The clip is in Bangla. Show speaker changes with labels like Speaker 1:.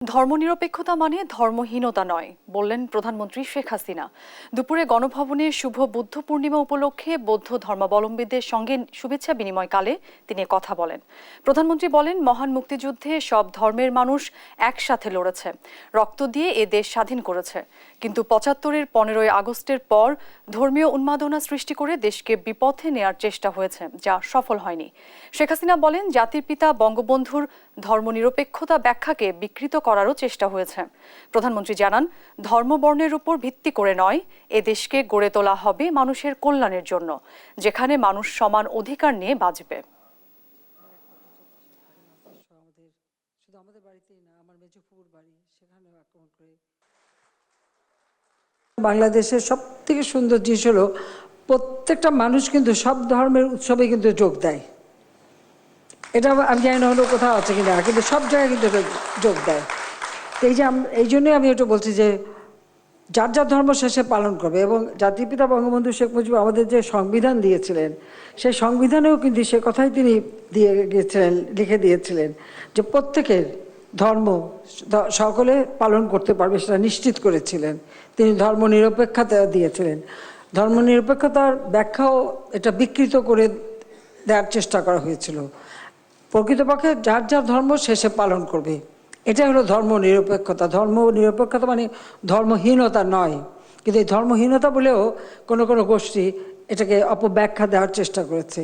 Speaker 1: ধর্মনিরপেক্ষতা মানে ধর্মহীনতা নয় বললেন প্রধানমন্ত্রী শেখ হাসিনা। দুপুরে গণভবনে শুভ বুদ্ধ পূর্ণিমা উপলক্ষে বৌদ্ধ ধর্মাবলম্বীদের সঙ্গে শুভেচ্ছা বিনিময়কালে তিনি কথা বলেন। প্রধানমন্ত্রী বলেন, মহান মুক্তিযুদ্ধে সব ধর্মের মানুষ একসাথে লড়েছে, রক্ত দিয়ে এ দেশ স্বাধীন করেছে। কিন্তু ৭৫-এর ১৫ই আগস্টের পর ধর্মীয় উন্মাদনা সৃষ্টি করে দেশকে বিপথে নেয়ার চেষ্টা হয়েছে, যা সফল হয়নি। শেখ হাসিনা বলেন, জাতির পিতা বঙ্গবন্ধুর ধর্মনিরপেক্ষতা ব্যাখ্যাকে বিকৃত করারও চেষ্টা হয়েছে। প্রধানমন্ত্রী জানান, ধর্ম বর্ণের উপর ভিত্তি করে নয়, এ দেশকে গড়ে তোলা হবে মানুষের কল্যাণের জন্য, যেখানে মানুষ সমান অধিকার নিয়ে বাঁচবে।
Speaker 2: বাংলাদেশের সব থেকে সুন্দর জিনিস হলো প্রত্যেকটা মানুষ কিন্তু সব ধর্মের উৎসবে কিন্তু যোগ দেয়। এটা আমি জানি না হলো কোথাও আছে কিনা, কিন্তু সব জায়গায় কিন্তু যোগ দেয়। এই জন্যই আমি একটু বলছি যে যার যার ধর্ম শেষে পালন করবে। এবং জাতির পিতা বঙ্গবন্ধু শেখ মুজিব আমাদের যে সংবিধান দিয়েছিলেন, সেই সংবিধানেও কিন্তু সে কথাই তিনি দিয়ে গিয়েছিলেন, লিখে দিয়েছিলেন যে প্রত্যেকের ধর্ম সকলে পালন করতে পারবে, সেটা নিশ্চিত করেছিলেন। তিনি ধর্ম নিরপেক্ষতা দিয়েছিলেন। ধর্ম নিরপেক্ষতার ব্যাখ্যাও এটা বিকৃত করে দেওয়ার চেষ্টা করা হয়েছিল। প্রকৃতপক্ষে যার যার ধর্ম শেষে পালন করবে, এটা হলো ধর্ম নিরপেক্ষতা। ধর্ম নিরপেক্ষতা মানে ধর্মহীনতা নয়। কিন্তু এই ধর্মহীনতা বলেও কোনো কোনো গোষ্ঠী এটাকে অপব্যাখ্যা দেওয়ার চেষ্টা করেছে।